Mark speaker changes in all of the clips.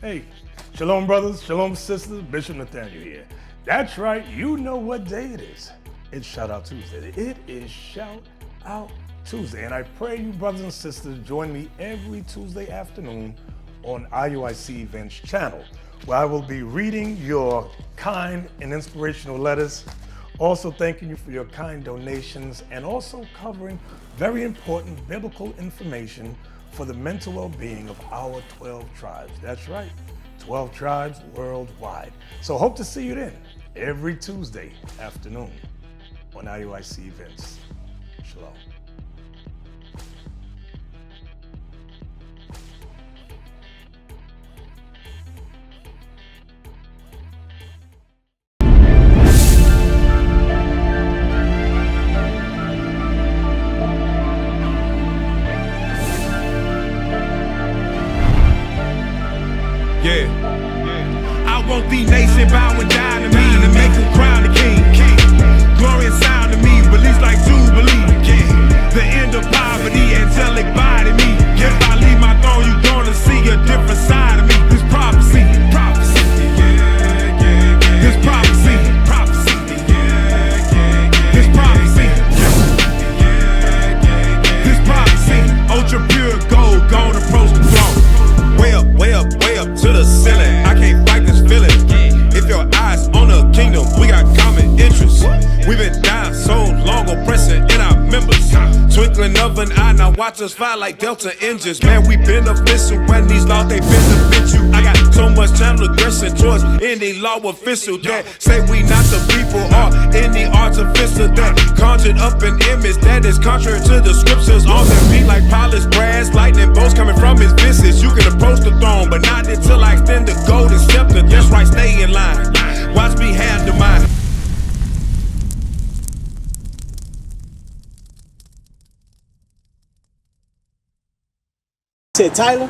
Speaker 1: Hey, shalom brothers, shalom sisters, Bishop Nathaniel here. That's right, you know what day it is. It's Shout Out Tuesday. It is Shout Out Tuesday, and I pray you brothers and sisters join me every Tuesday afternoon on IUIC Events channel, where I will be reading your kind and inspirational letters, also thanking you for your kind donations, and also covering very important biblical information for the mental well-being of our 12 tribes. That's right, 12 tribes worldwide. So hope to see you then every Tuesday afternoon on IUIC Events. Shalom.
Speaker 2: I want the nation bowing down to me and make them crown the king. Glory and sound to me, release like Jubilee. The end of poverty, angelic body me. If I leave my throne, you gonna see a different side of me. This prophecy, prophecy, this prophecy, prophecy, this prophecy, this prophecy. Ultra pure gold, gonna approach the throne. Way up, way up, way up to the ceiling. I can't fight this feeling. If your eyes on the kingdom, we got common interests. We've been down so long, oppressing in our members. Twinkling of an eye, now watch us fly like Delta engines. Man, we beneficial when these laws, they benefit you. I got so much channel aggression towards any law official that say we not the people or any artificial that conjured up an image that is contrary to the scriptures. On their feet like polished brass, lightning bolts coming from his visage. You can approach the throne, but not until I extend the golden scepter. That's right, stay in line. Watch me handle mine.
Speaker 3: Said Tyler?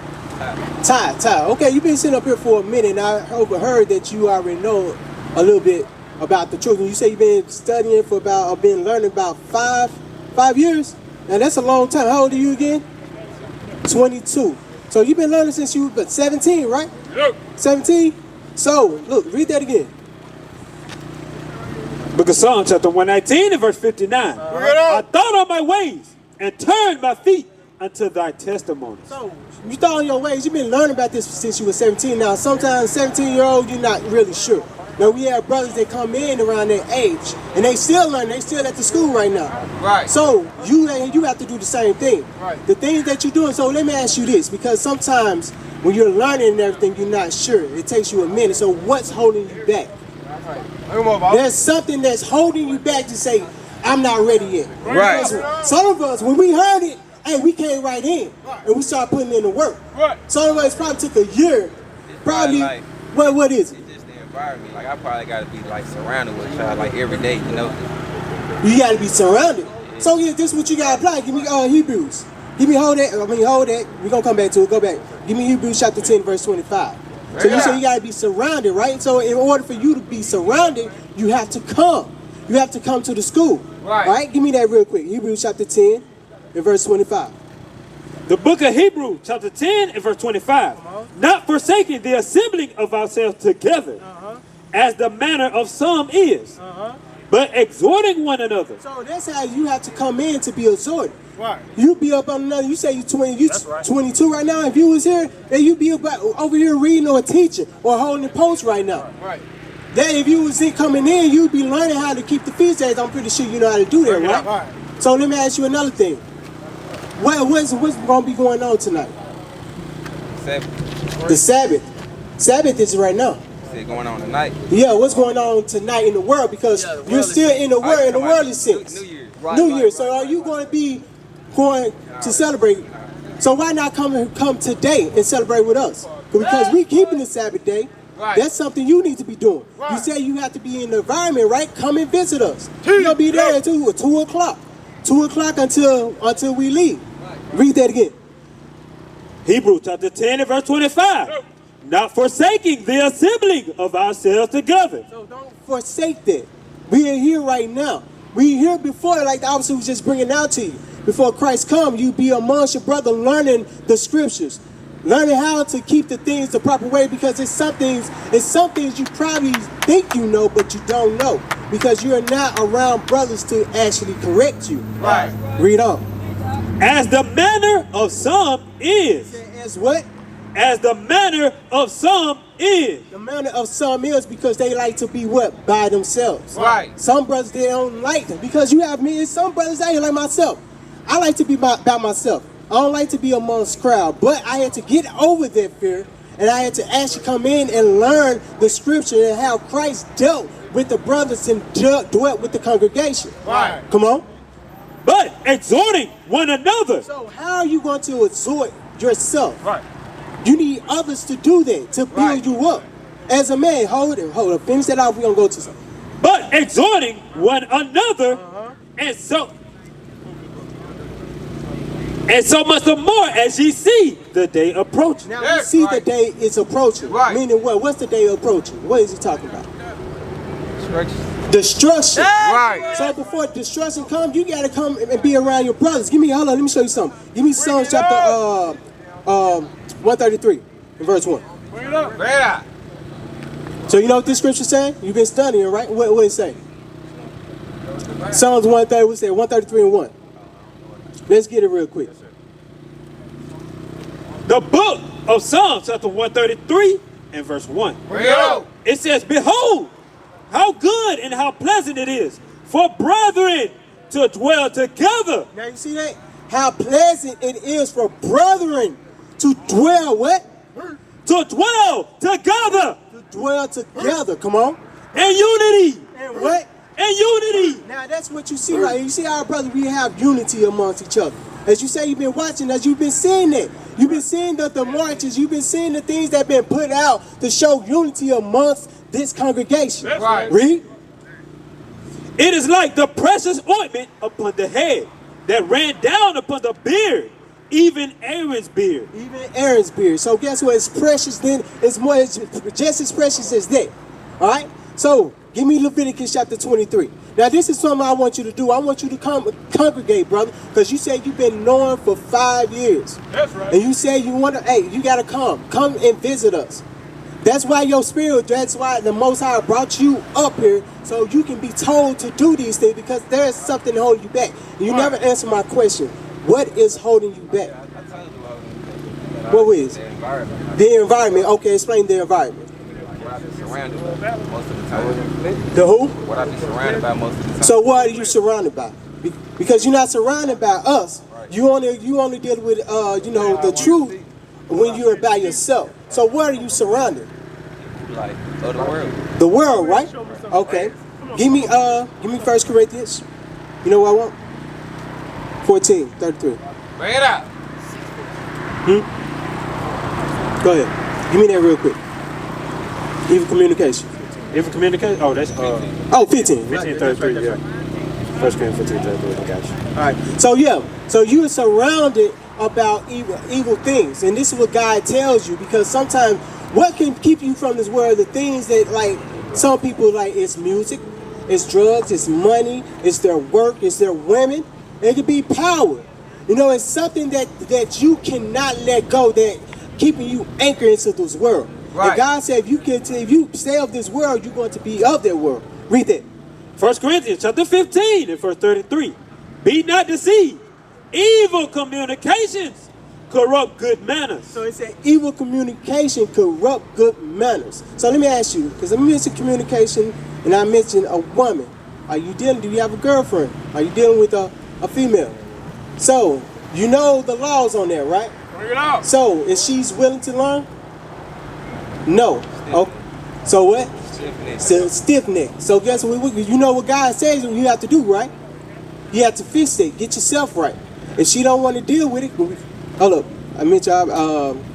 Speaker 3: Ty. Okay, you've been sitting up here for a minute, and I overheard that you already know a little bit about the truth. And you say you've been studying for about, been learning about five years? Now that's a long time. How old are you again? 22. So you've been learning since you were 17, right? Yep. 17? So, look, read that again.
Speaker 4: Book of Psalms, chapter 119 and verse 59. I thought on my ways and turned my feet unto thy testimonies.
Speaker 3: So, you thought on your ways. You've been learning about this since you were 17. Now, sometimes 17-year-old, you're not really sure. Now, we have brothers that come in around their age, and they still learn. They still at the school right now.
Speaker 5: Right.
Speaker 3: So, you have to do the same thing.
Speaker 5: Right.
Speaker 3: The things that you're doing. So, let me ask you this, because sometimes when you're learning and everything, you're not sure. It takes you a minute. So, what's holding you back?
Speaker 5: Right.
Speaker 3: There's something that's holding you back to say, I'm not ready yet.
Speaker 5: Right.
Speaker 3: Because some of us, when we heard it, hey, we came right in, and we started putting in the work.
Speaker 5: Right.
Speaker 3: Some of us probably took a year. Probably,
Speaker 5: like,
Speaker 3: what is it?
Speaker 5: It's just the environment. Like, I probably got to be, like, surrounded with child, like, every day, you know?
Speaker 3: You got to be surrounded. So, yeah, this is what you got to apply. Give me Hebrews. Hold that. We're going to come back to it. Go back. Give me Hebrews chapter 10, verse 25. So you say you got to be surrounded, right? So in order for you to be surrounded, you have to come. You have to come to the school. Right? Give me that real quick. Hebrews chapter 10 and verse 25.
Speaker 4: The book of Hebrews, chapter 10 and verse 25. Not forsaking the assembling of ourselves together, as the manner of some is, but exhorting one another.
Speaker 3: So that's how you have to come in to be exhorted.
Speaker 5: Right.
Speaker 3: You be up on another. You say you 20. You 22 right now. If you was here, then you be over here reading or teaching or holding the post right now.
Speaker 5: Right.
Speaker 3: Then if you was coming in, you'd be learning how to keep the feast days. I'm pretty sure you know how to do that, right?
Speaker 5: Right.
Speaker 3: So let me ask you another thing. What's going to be going on tonight?
Speaker 5: Sabbath.
Speaker 3: The Sabbath. Sabbath is right now.
Speaker 5: Is it going on tonight?
Speaker 3: Yeah, what's going on tonight in the world? Because you're still in the world, in the worldly sense.
Speaker 5: New Year.
Speaker 3: New Year. So are you going to be going to celebrate? So why not come today and celebrate with us? Because we keeping the Sabbath day.
Speaker 5: Right.
Speaker 3: That's something you need to be doing.
Speaker 5: Right.
Speaker 3: You say you have to be in the environment, right? Come and visit us. You're gonna be there until 2 o'clock. 2 o'clock until we leave. Right. Read that again.
Speaker 4: Hebrews chapter 10 and verse 25. Not forsaking the assembling of ourselves together.
Speaker 3: So don't forsake that. We are here right now. We here before, like the officer was just bringing out to you. before Christ come, you be amongst your brother learning the scriptures, learning how to keep the things the proper way, because it's some things you probably think you know, but you don't know, because you're not around brothers to actually correct you.
Speaker 2: Right.
Speaker 3: Read on.
Speaker 4: As the manner of some is.
Speaker 3: As what?
Speaker 4: As the manner of some is.
Speaker 3: The manner of some is because they like to be what? By themselves.
Speaker 2: Right.
Speaker 3: Some brothers, they don't like them, because you have me and some brothers out here like myself. I like to be by myself. I don't like to be amongst crowd, but I had to get over that fear, and I had to actually come in and learn the scripture and how Christ dealt with the brothers and dwelt with the congregation.
Speaker 2: Right.
Speaker 3: Come on.
Speaker 4: But exhorting one another.
Speaker 3: So how are you going to exhort yourself?
Speaker 2: Right.
Speaker 3: You need others to do that, to build you up. As a man, hold it. Finish that off, we're going to go to something.
Speaker 4: But exhorting one another, and so much the more as ye see the day approaching.
Speaker 3: Now we see the day is approaching.
Speaker 2: Right.
Speaker 3: Meaning what? What's the day approaching? What is he talking about?
Speaker 5: Destruction.
Speaker 3: Destruction.
Speaker 2: Right.
Speaker 3: So before destruction comes, you gotta come and be around your brothers. Hold on, let me show you something. Give me Psalms chapter 133 and verse 1.
Speaker 2: Bring it up. Bring it up.
Speaker 3: So you know what this scripture saying? You've been studying, right? What it say? Psalms 130, we say 133 and 1. Let's get it real quick.
Speaker 4: The book of Psalms, chapter 133 and verse 1.
Speaker 2: Bring it up.
Speaker 4: It says, behold, how good and how pleasant it is for brethren to dwell together.
Speaker 3: Now you see that? How pleasant it is for brethren to dwell what?
Speaker 4: To dwell together.
Speaker 3: To dwell together. Come on.
Speaker 4: In unity.
Speaker 3: And what?
Speaker 4: In unity.
Speaker 3: Now that's what you see right here. You see our brothers, we have unity amongst each other. As you say, you've been watching us, you've been seeing it. You've been seeing the marches, you've been seeing the things that have been put out to show unity amongst this congregation.
Speaker 2: That's right.
Speaker 3: Read.
Speaker 4: It is like the precious ointment upon the head that ran down upon the beard, even Aaron's beard.
Speaker 3: Even Aaron's beard. So guess what? It's precious then. It's just as precious as that. All right? So give me Leviticus chapter 23. Now this is something I want you to do. I want you to congregate, brother, because you said you've been knowing for 5 years.
Speaker 2: That's right.
Speaker 3: And you say you want to, hey, you got to come and visit us. That's why your spirit, that's why the Most High brought you up here, so you can be told to do these things, because there is something holding you back. You never answer my question. What is holding you back?
Speaker 5: I told you what
Speaker 3: What is?
Speaker 5: the environment.
Speaker 3: The environment. Okay, explain the environment.
Speaker 5: What I be surrounded by most of the time.
Speaker 3: The who?
Speaker 5: What I be surrounded by most of the time.
Speaker 3: So what are you surrounded by? Because you're not surrounded by us. You only deal with the truth when you're by yourself. So what are you surrounded?
Speaker 5: Like, of the world.
Speaker 3: The world, right? Okay. Give me 1 Corinthians. You know what I want? 14:33.
Speaker 2: Bring it up.
Speaker 3: Go ahead. Give me that real quick. Evil communication.
Speaker 4: Evil communication? Oh, that's
Speaker 3: 15.
Speaker 4: 15:33, yeah. 1 Corinthians 15:33, I got you.
Speaker 3: All right. So yeah. So you're surrounded about evil things, and this is what God tells you, because sometimes what can keep you from this world? The things that, like, some people like, it's music, it's drugs, it's money, it's their work, it's their women. It could be power. You know, it's something that you cannot let go, that keeping you anchored into this world.
Speaker 2: Right.
Speaker 3: And God said, if you stay of this world, you're going to be of that world. Read that.
Speaker 4: 1 Corinthians chapter 15 and verse 33. Be not deceived. Evil communications corrupt good manners.
Speaker 3: So it said evil communication corrupt good manners. So let me ask you, because I mentioned communication and I mentioned a woman. Do you have a girlfriend? Are you dealing with a female? So you know the laws on that, right?
Speaker 2: Bring it up.
Speaker 3: So if she's willing to learn? No. Okay. So what? Stiff neck. So guess what? You know what God says you have to do, right? You have to fix it. Get yourself right. If she don't want to deal with it, hold up. I mentioned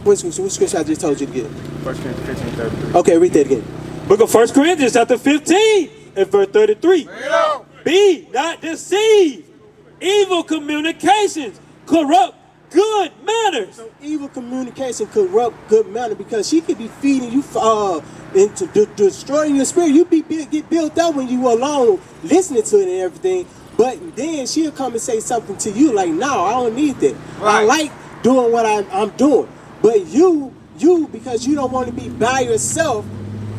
Speaker 3: which scripture I just told you to get.
Speaker 4: 1 Corinthians 15:33.
Speaker 3: Okay, read that again.
Speaker 4: Book of 1 Corinthians chapter 15 and verse 33.
Speaker 2: Bring it up.
Speaker 4: Be not deceived. Evil communications corrupt good manners.
Speaker 3: So evil communication corrupt good manner, because she could be feeding you into destroying your spirit. You get built up when you alone listening to it and everything, But then she'll come and say something to you like, no, I don't need that.
Speaker 5: Right.
Speaker 3: I like doing what I'm doing. But you, because you don't want to be by yourself,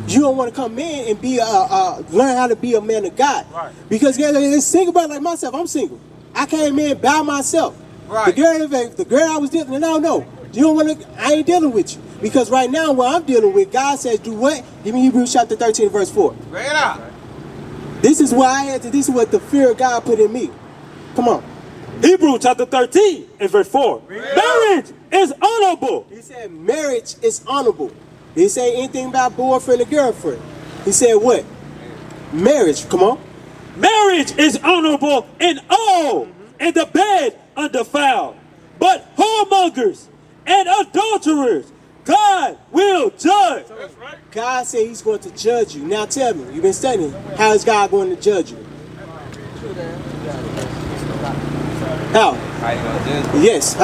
Speaker 3: you don't want to come in and be learn how to be a man of God.
Speaker 5: Right.
Speaker 3: Because it's single brother like myself, I'm single. I came in by myself.
Speaker 5: Right.
Speaker 3: The girl I was dealing with, no, you don't want to, I ain't dealing with you. Because right now what I'm dealing with, God says do what? Give me Hebrews chapter 13 verse 4.
Speaker 5: Bring it out.
Speaker 3: This is why I had to, this is what the fear of God put in me. Come on.
Speaker 4: Hebrews chapter 13 and verse 4. Marriage is honorable.
Speaker 3: He said marriage is honorable. He didn't say anything about boyfriend or girlfriend. He said what? Marriage, come on.
Speaker 4: Marriage is honorable in all, and the bed undefiled. But whoremongers and adulterers, God will judge.
Speaker 3: God said he's going to judge you. Now tell me, you've been studying, how is God going to judge you? How?
Speaker 5: How you gonna judge?
Speaker 3: Yes,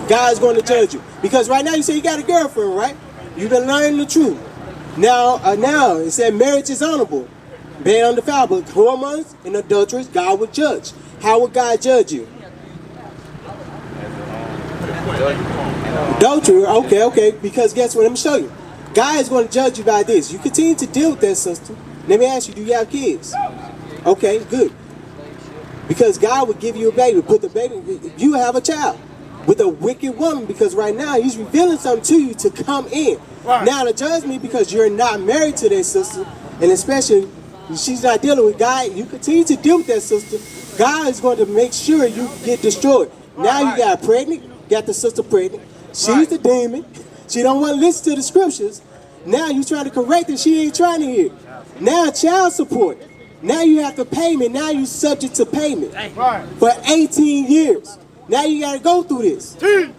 Speaker 3: God's going to judge you. Because right now you say you got a girlfriend, right? You've been learning the truth. Now it said marriage is honorable. Bed undefiled, but whoremongers and adulterers, God will judge. How would God judge you? Adultery, okay, because guess what, let me show you. God is going to judge you by this. You continue to deal with that, sister. Let me ask you, do you have kids? Okay, good. Because God would give you a baby, put the baby, you have a child with a wicked woman, because right now he's revealing something to you to come in.
Speaker 1: Right.
Speaker 3: Now to judge me because you're not married to that sister, and especially she's not dealing with God, you continue to deal with that sister, God is going to make sure you get destroyed. Now you got pregnant, got the sister pregnant, she's the demon, she don't want to listen to the scriptures, now you trying to correct her, she ain't trying to hear. Now child support, now you have to pay me, now you subject to payment for 18 years. Now you got to go through this.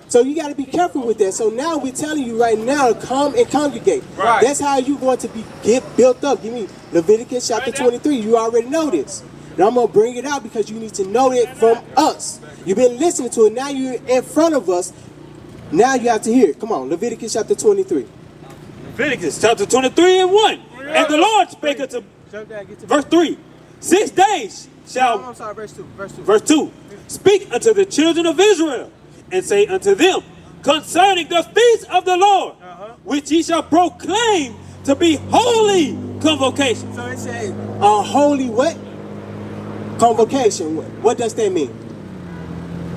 Speaker 3: So you got to be careful with that. So now we're telling you right now to come and congregate.
Speaker 5: Right.
Speaker 3: That's how you're going to get built up. Give me Leviticus chapter 23. You already know this. Now I'm going to bring it out because you need to know it from us. You've been listening to it. Now you're in front of us. Now you have to hear it. Come on, Leviticus chapter 23.
Speaker 4: Leviticus chapter 23 and 1. And the Lord spake unto, verse 3, 6 days shall,
Speaker 3: I'm sorry, verse 2.
Speaker 4: verse 2, speak unto the children of Israel, and say unto them, concerning the feast of the Lord, which ye shall proclaim to be holy convocation.
Speaker 3: So it says a holy what? Convocation. What does that mean?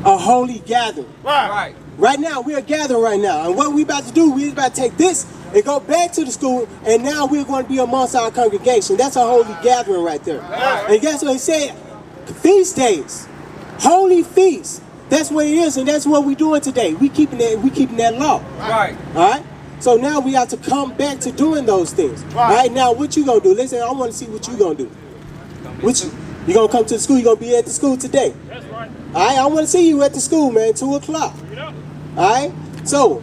Speaker 3: A holy gathering.
Speaker 5: Right.
Speaker 3: Right now, we're gathering right now. And what we about to do, we're about to take this and go back to the school, and now we're going to be amongst our congregation. That's a holy gathering right there. And guess what he said? Feast days. Holy feast. That's what it is, and that's what we're doing today. We keeping that law.
Speaker 5: Right.
Speaker 3: All right? So now we have to come back to doing those things. All right, now what you going to do? Listen, I want to see what you going to do. You going to come to the school? You going to be at the school today?
Speaker 4: That's right.
Speaker 3: All right, I want to see you at the school, man, 2 o'clock. All right? So,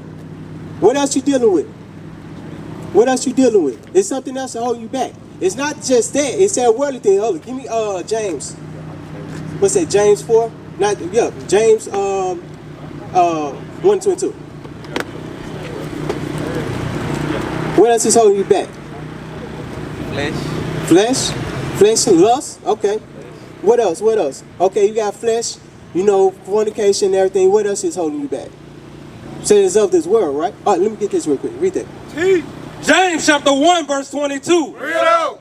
Speaker 3: what else you dealing with? What else you dealing with? It's something else to hold you back. It's not just that. It's that worldly thing. Hold on, give me James. What's that, James 4? James 1, 2, and 2. What else is holding you back? Flesh and lust? Okay. What else? Okay, you got flesh, fornication and everything. What else is holding you back? Says of this world, right? All right, let me get this real quick. Read that.
Speaker 4: James chapter 1 verse 22.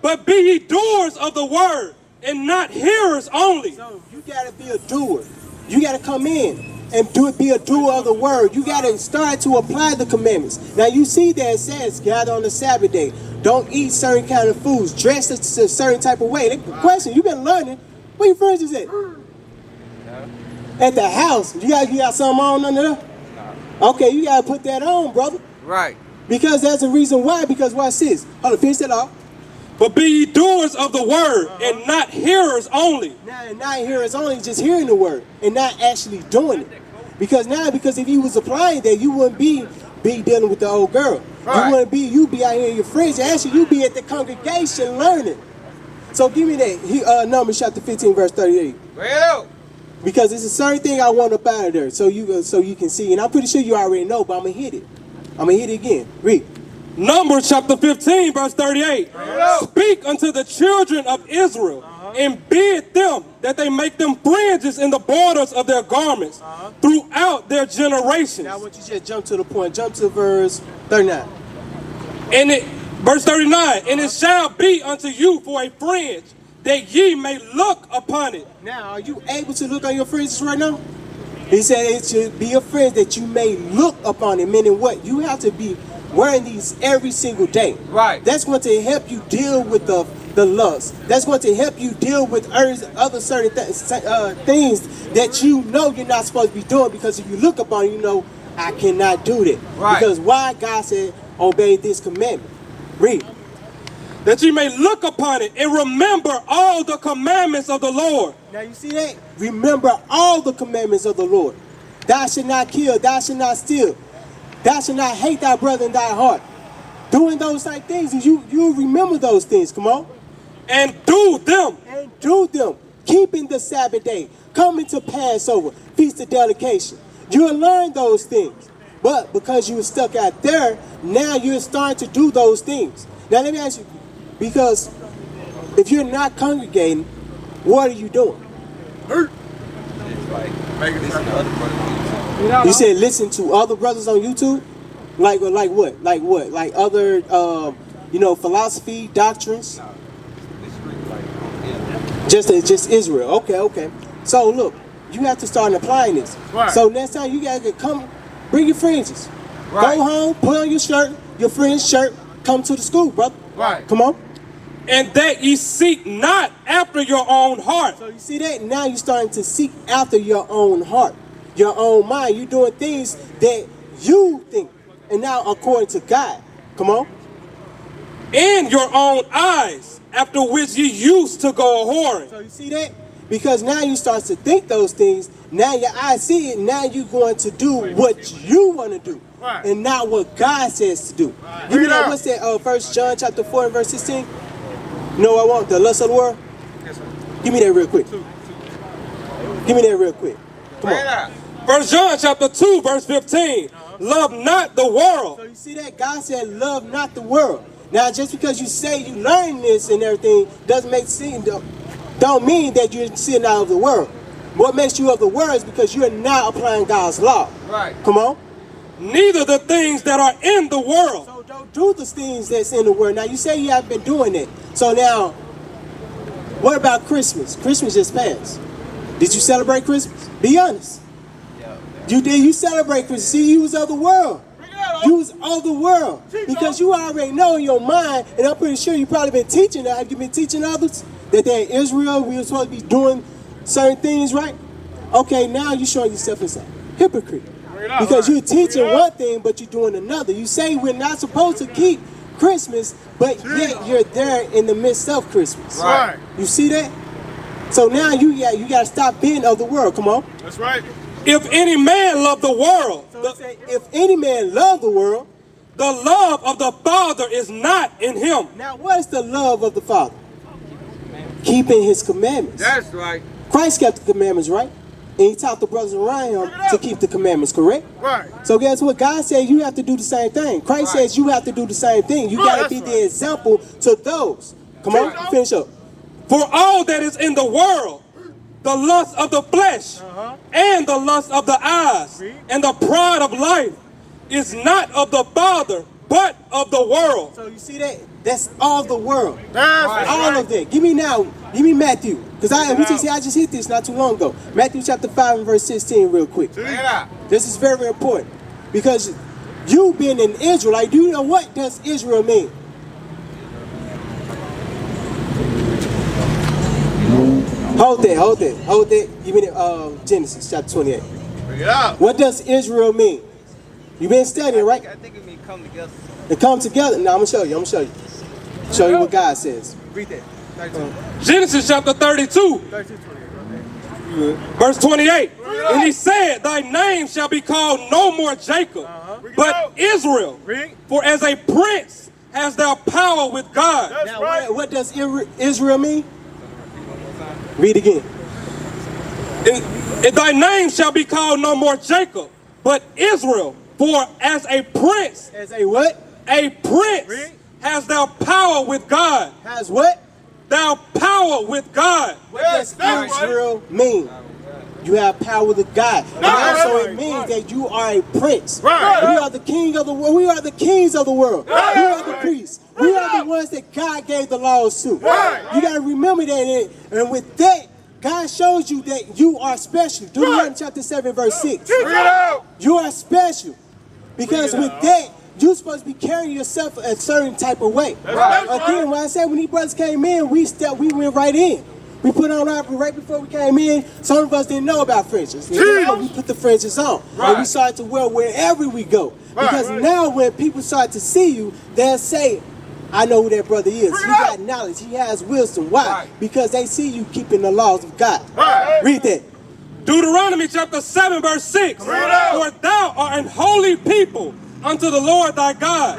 Speaker 4: But be ye doers of the word, and not hearers only.
Speaker 3: So you gotta be a doer. You gotta come in and be a doer of the word. You gotta start to apply the commandments. Now you see that it says gather on the Sabbath day. Don't eat certain kind of foods. Dress a certain type of way. The question, you've been learning. Where your friends is at? At the house. You got something on under there? Okay, you gotta put that on, brother.
Speaker 5: Right.
Speaker 3: Because that's the reason why. Because watch this. Hold on, finish that off.
Speaker 4: But be ye doers of the word, and not hearers only.
Speaker 3: Now, not hearers only, just hearing the word and not actually doing it. Because if you was applying that, you wouldn't be dealing with the old girl.
Speaker 5: Right.
Speaker 3: You be out here in your friends. Actually, you be at the congregation learning. So give me that. Numbers chapter 15, verse 38.
Speaker 5: Well.
Speaker 3: Because it's a certain thing I want up out of there, so you can see. And I'm pretty sure you already know, but I'm gonna hit it. I'm gonna hit it again. Read.
Speaker 4: Numbers chapter 15 verse 38. Speak unto the children of Israel,
Speaker 6: and bid them that they make them fringes in the borders of their garments throughout their generations.
Speaker 3: Now I want you to just jump to the point. Jump to verse 39.
Speaker 6: Verse 39, and it shall be unto you for a fringe, that ye may look upon it.
Speaker 3: Now, are you able to look on your fringes right now? He said it should be a fringe that you may look upon it, meaning what? You have to be wearing these every single day.
Speaker 5: Right.
Speaker 3: That's going to help you deal with the lust. That's going to help you deal with other certain things that you know you're not supposed to be doing, because if you look upon it, you know, I cannot do that.
Speaker 5: Right.
Speaker 3: Because why? God said, obey this commandment. Read.
Speaker 6: That ye may look upon it and remember all the commandments of the Lord.
Speaker 3: Now you see that? Remember all the commandments of the Lord. Thou shalt not kill, thou shalt not steal, thou shalt not hate thy brother in thy heart. Doing those type things, and you remember those things, come on.
Speaker 6: And do them.
Speaker 3: And do them. Keeping the Sabbath day, coming to Passover, Feast of Dedication. You'll learn those things. But because you were stuck out there, now you're starting to do those things. Now let me ask you, because if you're not congregating, what are you doing?
Speaker 5: It's like listen to other brothers on YouTube.
Speaker 3: You said listen to other brothers on YouTube? Like what? Like what? Like other, philosophy, doctrines?
Speaker 5: No, it's really like on
Speaker 3: Just Israel. Okay. So look, you have to start applying this.
Speaker 1: Right.
Speaker 3: So next time you gotta come, bring your fringes.
Speaker 5: Right.
Speaker 3: Go home, put on your shirt, your friend's shirt, come to the school, brother.
Speaker 1: Right.
Speaker 3: Come on.
Speaker 6: And that ye seek not after your own heart.
Speaker 3: So you see that? Now you're starting to seek after your own heart, your own mind. You're doing things that you think, and now according to God. Come on.
Speaker 6: In your own eyes, after which ye used to go a-whoring.
Speaker 3: So you see that? Because now you start to think those things. Now your eyes see it. Now you're going to do what you want to do,
Speaker 1: Right.
Speaker 3: and not what God says to do.
Speaker 1: Right.
Speaker 3: Give me
Speaker 1: Read
Speaker 3: that.
Speaker 1: out.
Speaker 3: What's that? 1 John chapter 4 and verse 16. No, I want the lust of the world.
Speaker 1: Yes, sir.
Speaker 3: Give me that real quick. Give me that real quick. Come
Speaker 5: Bring it
Speaker 3: on.
Speaker 5: out.
Speaker 6: 1 John chapter 2, verse 15. Love not the world.
Speaker 3: So you see that? God said, love not the world. Now, just because you say you learn this and everything doesn't make sense. Don't mean that you're sitting out of the world. What makes you of the world is because you're not applying God's law.
Speaker 5: Right.
Speaker 3: Come on.
Speaker 6: Neither the things that are in the world.
Speaker 3: So don't do the things that's in the world. Now, you say you haven't been doing it. So now, what about Christmas? Christmas just passed. Did you celebrate Christmas? Be honest.
Speaker 5: Yeah.
Speaker 3: You did. You celebrate Christmas. See, you was of the world. You was of the world. Because you already know in your mind, and I'm pretty sure you probably been teaching that. Have you been teaching others that they're in Israel, we were supposed to be doing certain things, right? Okay, now you're showing yourself as a hypocrite. Because you're teaching one thing, but you're doing another. You say we're not supposed to keep Christmas, but yet you're there in the midst of Christmas.
Speaker 1: Right.
Speaker 3: You see that? So now you got to stop being of the world. Come on.
Speaker 1: That's right.
Speaker 6: If any man love the world,
Speaker 3: So it say, if any man love the world,
Speaker 6: the love of the Father is not in him.
Speaker 3: now what is the love of the Father? Keeping his commandments.
Speaker 5: That's right.
Speaker 3: Christ kept the commandments, right? And he taught the brothers around him to keep the commandments, correct?
Speaker 1: Right.
Speaker 3: So guess what? God said you have to do the same thing. Christ
Speaker 5: Right.
Speaker 3: says you have to do the same thing. You
Speaker 1: Right,
Speaker 3: got to
Speaker 1: that's
Speaker 3: be
Speaker 1: right.
Speaker 3: the example to those. Come on,
Speaker 1: Right.
Speaker 3: finish up.
Speaker 6: For all that is in the world, the lust of the flesh, and the lust of the eyes, and the pride of life, is not of the Father, but of the world.
Speaker 3: So you see that? That's all the world.
Speaker 1: That's
Speaker 3: All
Speaker 1: right.
Speaker 3: of that. Give me Matthew. Because I just hit this not too long ago. Matthew chapter 5 and verse 16 real quick.
Speaker 5: Bring it out.
Speaker 3: This is very, very important. Because you being an Israelite, do you know what does Israel mean? Hold that. Give me Genesis chapter 28.
Speaker 1: Bring it out.
Speaker 3: What does Israel mean? You've been studying, right?
Speaker 5: I think it means come together.
Speaker 3: And come together. Now I'm gonna show you. Show you what God says.
Speaker 1: Read that.
Speaker 6: Genesis chapter 32, verse 28. And he said, thy name shall be called no more Jacob, but Israel.
Speaker 1: Read.
Speaker 6: For as a prince hast thou power with God.
Speaker 1: That's
Speaker 3: Now
Speaker 1: right.
Speaker 3: what does Israel mean? Read again.
Speaker 6: And thy name shall be called no more Jacob, but Israel. For as a prince,
Speaker 3: As a what?
Speaker 6: a prince
Speaker 1: Read.
Speaker 6: has thou power with God.
Speaker 3: Has what?
Speaker 6: thou power with God.
Speaker 3: What does Israel mean? You have power with God. And also it means that you are a prince. We are the king of the world. We are the kings of the world. We are the priests. We are the ones that God gave the laws to. You got to remember that. And with that, God shows you that you are special. Deuteronomy chapter 7, verse 6. You are special. Because with that, you're supposed to be carrying yourself a certain type of way. Again, when I said when these brothers came in, we went right in. We put on our, right before we came in, some of us didn't know about fringes. We put the fringes on. And we started to wear wherever we go. Because now when people start to see you, they'll say, I know who that brother is. He got knowledge. He has wisdom. Why? Because they see you keeping the laws of God. Read that.
Speaker 6: Deuteronomy chapter 7, verse 6. For thou art an holy people unto the Lord thy God.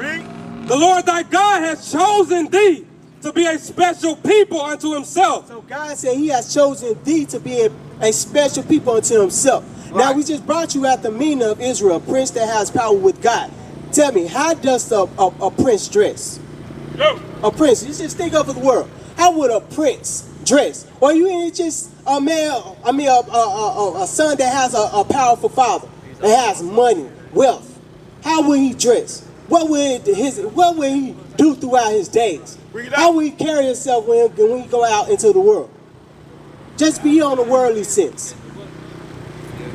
Speaker 6: The Lord thy God has chosen thee to be a special people unto himself.
Speaker 3: So God said he has chosen thee to be a special people unto himself. Now we just brought you out the meaning of Israel, a prince that has power with God. Tell me, how does a prince dress? A prince, you just think of the world. How would a prince dress? Or you ain't just a male, a son that has a powerful father, that has money, wealth. How would he dress? What would he do throughout his days? How would he carry himself when he go out into the world? Just be on the worldly sense.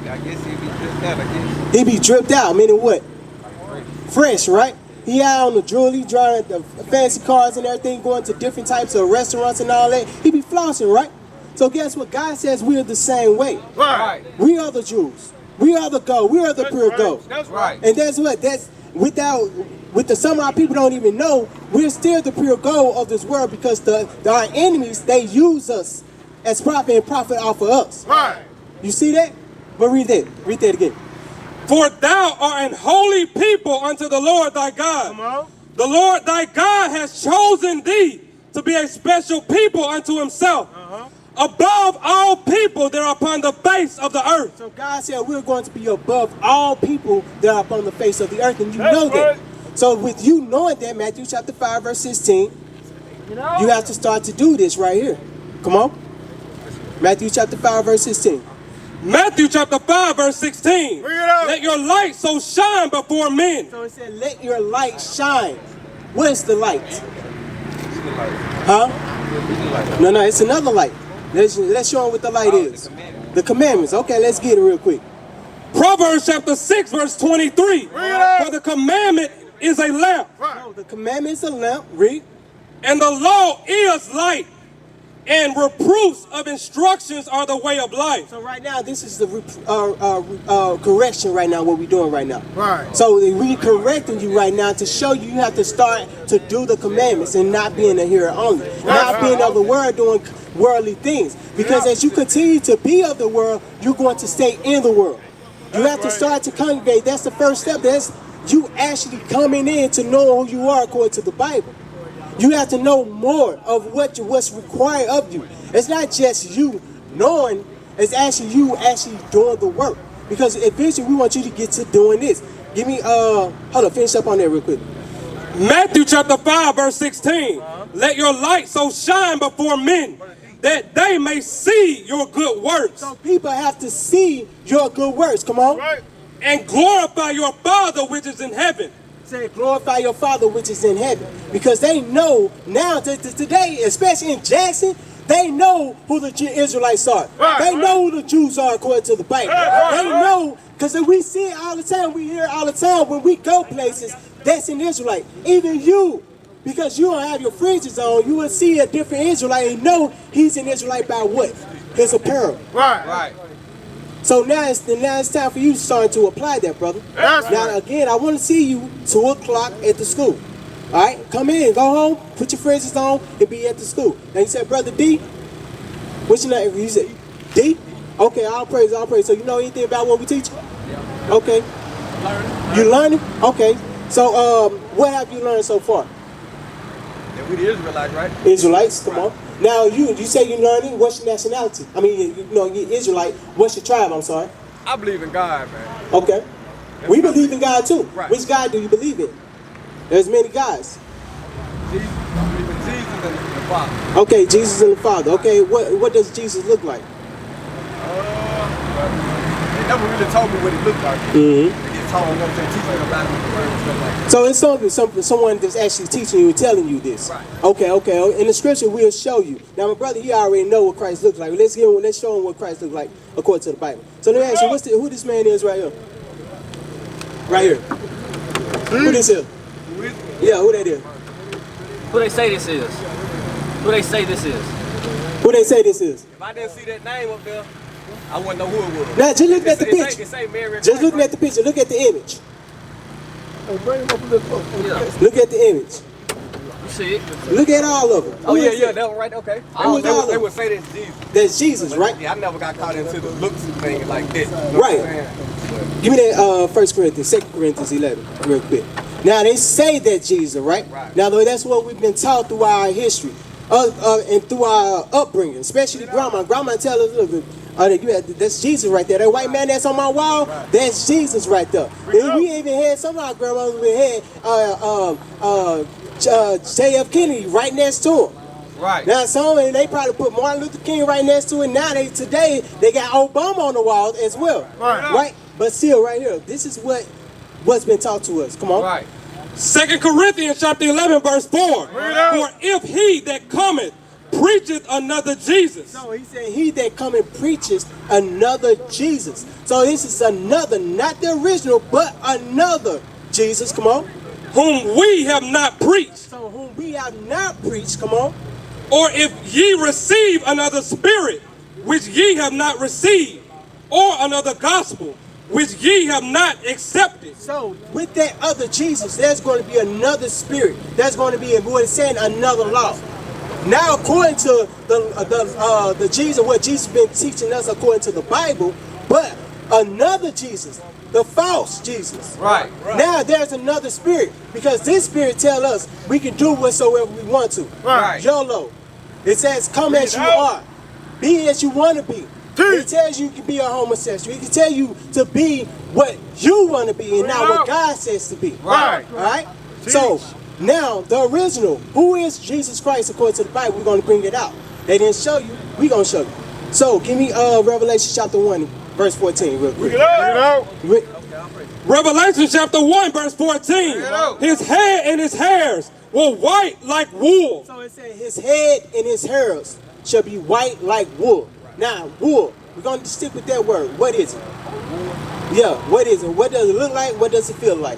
Speaker 5: I guess he'd be dripped out, I guess.
Speaker 3: He be dripped out, meaning what? Fresh, right? He out on the jewelry, driving the fancy cars and everything, going to different types of restaurants and all that. He be flossing, right? So guess what? God says we are the same way.
Speaker 5: Right.
Speaker 3: We are the Jews. We are the gold. We are the pure gold.
Speaker 5: That's right.
Speaker 3: And that's what? That's some of our people don't even know, we're still the pure gold of this world because our enemies, they use us as profit and profit off of us.
Speaker 1: Right.
Speaker 3: You see that? But read that. Read that again.
Speaker 6: For thou art an holy people unto the Lord thy God.
Speaker 1: Come on.
Speaker 6: The Lord thy God has chosen thee to be a special people unto himself. Above all people that are upon the face of the earth.
Speaker 3: So God said we're going to be above all people that are upon the face of the earth, and you know that. So with you knowing that, Matthew chapter 5, verse 16, you have to start to do this right here. Come on. Matthew chapter 5, verse 16.
Speaker 6: Matthew chapter 5, verse 16. Let your light so shine before men.
Speaker 3: So it said, let your light shine. What's the light? Huh? No, it's another light. Let's show them what the light is. The commandments. Okay, let's get it real quick.
Speaker 6: Proverbs chapter 6, verse 23. For the commandment is a lamp.
Speaker 3: No, the commandment is a lamp. Read.
Speaker 6: And the law is light. And reproofs of instructions are the way of life.
Speaker 3: So right now, this is the correction right now, what we're doing right now.
Speaker 1: Right.
Speaker 3: So we correcting you right now to show you have to start to do the commandments and not being a hearer only. Not being of the world, doing worldly things. Because as you continue to be of the world, you're going to stay in the world. You have to start to congregate. That's the first step. That's you actually coming in to know who you are according to the Bible. You have to know more of what's required of you. It's not just you knowing, it's actually you actually doing the work. Because eventually we want you to get to doing this. Give me, hold on, finish up on that real quick.
Speaker 6: Matthew chapter 5, verse 16. Let your light so shine before men that they may see your good works.
Speaker 3: So people have to see your good works, come on.
Speaker 1: Right.
Speaker 6: And glorify your Father which is in heaven.
Speaker 3: Say, glorify your Father which is in heaven. Because they know now, today, especially in Jackson, they know who the Israelites are. They know who the Jews are according to the Bible. They know, because we see it all the time, we hear it all the time when we go places, that's an Israelite. Even you, because you don't have your fringes on, you will see a different Israelite and know he's an Israelite by what? His apparel.
Speaker 5: Right.
Speaker 3: So now it's time for you to start to apply that, brother. Now again, I want to see you 2 o'clock at the school. All right, come in, go home, put your fringes on, and be at the school. Now you said, Brother D, what's your name? You said D? Okay, all praise, all praise. So you know anything about what we teach? Okay. You learning? Okay. So what have you learned so far?
Speaker 5: Yeah, we the Israelites, right?
Speaker 3: Israelites, come on. Now you say you're learning. What's your nationality? I mean, you're Israelite. What's your tribe? I'm sorry.
Speaker 5: I believe in God, man.
Speaker 3: Okay. We believe in God too.
Speaker 5: Right.
Speaker 3: Which God do you believe in? There's many gods.
Speaker 5: Jesus, I believe in Jesus and the
Speaker 7: Father.
Speaker 3: Okay, Jesus and the Father. Okay, what does Jesus look like?
Speaker 7: They never really told me what he looked like. They just told me what they teaching me about him in the word and stuff like that.
Speaker 3: So it's someone that's actually teaching you and telling you this.
Speaker 7: Right.
Speaker 3: Okay. In the scripture, we'll show you. Now, my brother, he already know what Christ looks like. Let's show him what Christ looks like according to the Bible. So let me ask you, who this man is right here? Right here. Who this is? Yeah, who that is?
Speaker 8: Who they say this is? Who they say this is?
Speaker 3: Who they say this is?
Speaker 7: If I didn't see that name up there, I wouldn't know who it was.
Speaker 3: Now, just look at the picture.
Speaker 7: It say Mary and
Speaker 3: Just
Speaker 7: Christ,
Speaker 3: looking
Speaker 7: right?
Speaker 3: at the picture. Look at the image.
Speaker 7: Bring him up a little closer.
Speaker 8: Yeah.
Speaker 3: Look at the image.
Speaker 8: You see it?
Speaker 3: Look at all of them.
Speaker 7: Oh,
Speaker 3: Who
Speaker 7: yeah,
Speaker 3: is
Speaker 7: yeah,
Speaker 3: it?
Speaker 7: that one right, okay.
Speaker 3: Who is all
Speaker 7: They
Speaker 3: of
Speaker 7: would
Speaker 3: them?
Speaker 7: say that's Jesus.
Speaker 3: That's Jesus, right?
Speaker 7: Yeah, I never got caught into the looks thing like that. You know
Speaker 3: Right.
Speaker 7: what I'm saying?
Speaker 3: Give me that 1 Corinthians, 2 Corinthians 11, real quick. Now, they say that Jesus, right?
Speaker 7: Right.
Speaker 3: Now, though, that's what we've been taught through our history and through our upbringing, especially grandma. Grandma tell us, look, that's Jesus right there. That white man that's on my wall, that's Jesus right there. And we even had some of our grandmothers, we had J.F. Kennedy right next to him.
Speaker 7: Right.
Speaker 3: Now, some of them, they probably put Martin Luther King right next to it. Now, today, they got Obama on the wall as well. Right? But still, right here, this is what's been taught to us. Come on.
Speaker 7: Right.
Speaker 6: 2 Corinthians chapter 11, verse 4. For if he that cometh preacheth another Jesus,
Speaker 3: So he said, he that come and preaches another Jesus. So this is another, not the original, but another Jesus. Come on.
Speaker 6: whom we have not preached,
Speaker 3: So whom we have not preached. Come on.
Speaker 6: or if ye receive another spirit, which ye have not received, or another gospel, which ye have not accepted.
Speaker 3: So with that other Jesus, there's going to be another spirit. There's going to be, what it's saying, another law. Now, according to the Jesus, what Jesus has been teaching us according to the Bible, but another Jesus, the false Jesus.
Speaker 7: Right.
Speaker 3: Now there's another spirit, because this spirit tells us we can do whatsoever we want to.
Speaker 7: Right.
Speaker 3: YOLO. It says, come as you are, be as you want to be. It tells you can be a homosexual. It can tell you to be what you want to be and not what God says to be.
Speaker 7: Right.
Speaker 3: All right? So, now, the original, who is Jesus Christ according to the Bible, we're going to bring it out. They didn't show you, we're going to show you. So, give me Revelation chapter 1, verse 14 real quick.
Speaker 6: Revelation chapter 1, verse 14. His head and his hairs were white like wool.
Speaker 3: So it said his head and his hairs shall be white like wool. Now, wool, we're going to stick with that word. What is it? Yeah, what is it? What does it look like? What does it feel like?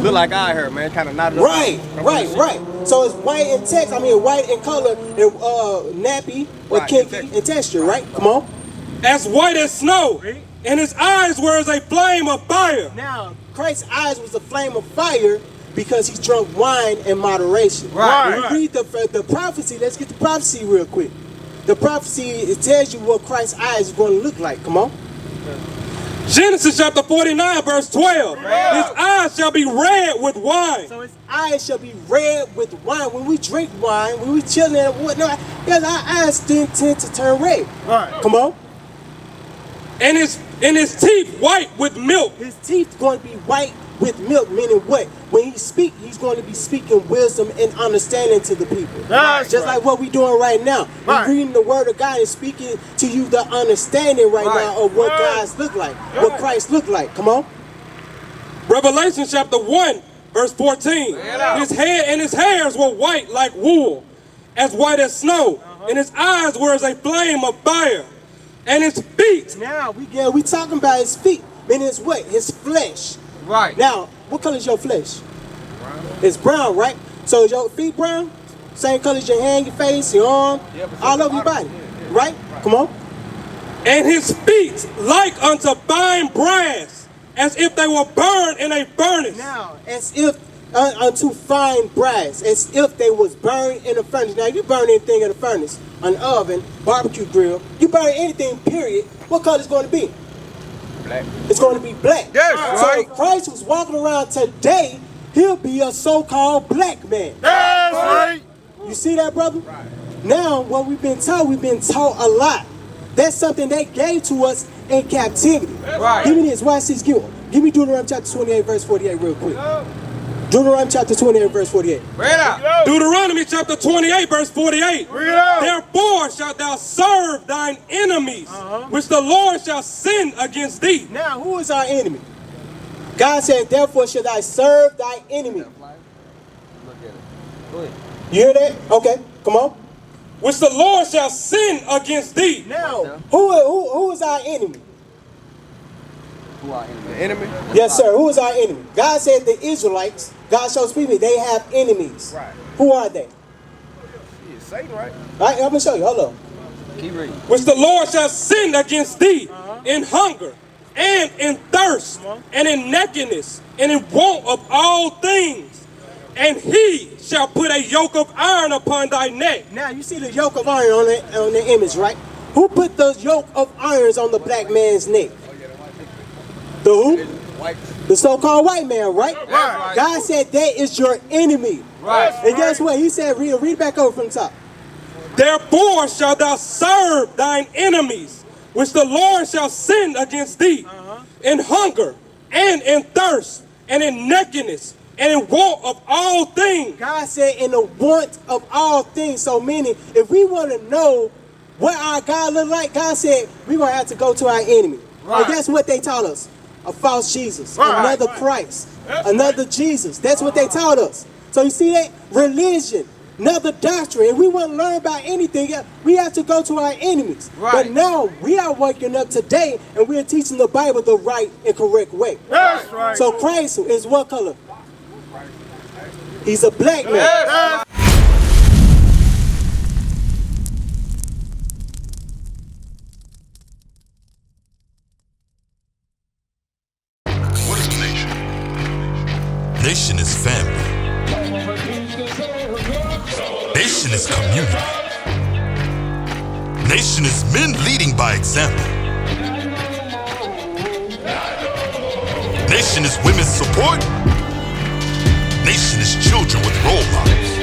Speaker 7: Look like I heard, man. Kind of knotted up.
Speaker 3: Right. So it's white in text. I mean, white in color and nappy or
Speaker 7: Right,
Speaker 3: kinky in texture, right? Come on.
Speaker 6: As white as snow, and his eyes were as a flame of fire.
Speaker 3: Now, Christ's eyes was a flame of fire because he drank wine in moderation.
Speaker 7: Right.
Speaker 3: When we read the prophecy, let's get the prophecy real quick. The prophecy, it tells you what Christ's eyes is going to look like. Come on.
Speaker 6: Genesis chapter 49, verse 12. His eyes shall be red with wine.
Speaker 3: So his eyes shall be red with wine. When we drink wine, when we chilling and whatnot, our eyes tend to turn red.
Speaker 1: Right.
Speaker 3: Come on.
Speaker 6: And his teeth white with milk.
Speaker 3: His teeth going to be white with milk, meaning what? When he speak, he's going to be speaking wisdom and understanding to the people.
Speaker 1: That's
Speaker 3: Just
Speaker 1: right.
Speaker 3: like what we're doing right now.
Speaker 1: Right.
Speaker 3: We're reading the word of God and speaking to you the understanding right now of what God's look like, what Christ look like. Come on.
Speaker 6: Revelation chapter 1, verse 14. His head and his hairs were white like wool, as white as snow, and his eyes were as a flame of fire, and his feet.
Speaker 3: Now we talking about his feet, meaning his what? His flesh.
Speaker 7: Right.
Speaker 3: Now, what color is your flesh? Brown. It's brown, right? So is your feet brown? Same color as your hand, your face, your arm, all over your body, right? Come on.
Speaker 6: And his feet like unto fine brass, as if they were burned in a furnace.
Speaker 3: Now, as if unto fine brass, as if they was burned in a furnace. Now, you burn anything in a furnace, an oven, barbecue grill, you burn anything, period, what color is going to be?
Speaker 7: Black.
Speaker 3: It's going to be black.
Speaker 1: Yes,
Speaker 3: so
Speaker 1: right.
Speaker 3: if Christ was walking around today, he'll be a so-called black man.
Speaker 1: That's right.
Speaker 3: You see that, brother? Right. Now, what we've been taught a lot. That's something they gave to us in captivity.
Speaker 7: Right.
Speaker 3: Give me this. Watch this. Give me Deuteronomy chapter 28, verse 48 real quick. Deuteronomy chapter 28, verse 48.
Speaker 5: Read out.
Speaker 6: Deuteronomy chapter 28, verse 48. Therefore shalt thou serve thine enemies, which the Lord shall send against thee.
Speaker 3: Now, who is our enemy? God said, therefore should I serve thy enemy.
Speaker 5: Look at it. Go ahead.
Speaker 3: You hear that? Okay, come on.
Speaker 6: Which the Lord shall send against thee.
Speaker 3: Now, who is our enemy?
Speaker 5: Who are enemy?
Speaker 7: The enemy?
Speaker 3: Yes, sir. Who is our enemy? God said the Israelites, God shows people, they have enemies.
Speaker 7: Right.
Speaker 3: Who are they?
Speaker 7: Yeah, Satan, right?
Speaker 3: All right, I'm going to show you. Hold on.
Speaker 5: Keep reading.
Speaker 6: Which the Lord shall send against thee in hunger and in thirst and in nakedness and in want of all things. And he shall put a yoke of iron upon thy neck.
Speaker 3: Now, you see the yoke of iron on the image, right? Who put the yoke of irons on the black man's neck? The who?
Speaker 7: White.
Speaker 3: The so-called white man, right?
Speaker 5: Right.
Speaker 3: God said that is your enemy.
Speaker 5: Right.
Speaker 3: And guess what? He said, read back over from the top.
Speaker 6: Therefore shalt thou serve thine enemies, which the Lord shall send against thee in hunger and in thirst and in nakedness and in want of all things.
Speaker 3: God said in the want of all things. So meaning, if we want to know what our God look like, God said we're going to have to go to our enemy.
Speaker 5: Right.
Speaker 3: And guess what they taught us? A false Jesus, another Christ, another Jesus. That's what they taught us. So you see that? Religion, another doctrine. If we want to learn about anything else, we have to go to our enemies.
Speaker 5: Right.
Speaker 3: But now we are waking up today and we are teaching the Bible the right and correct way.
Speaker 7: That's right.
Speaker 3: So Christ is what color? He's a black man.
Speaker 2: What is a nation? Nation is family. Nation is community. Nation is men leading by example. Nation is women's support. Nation is children with role models.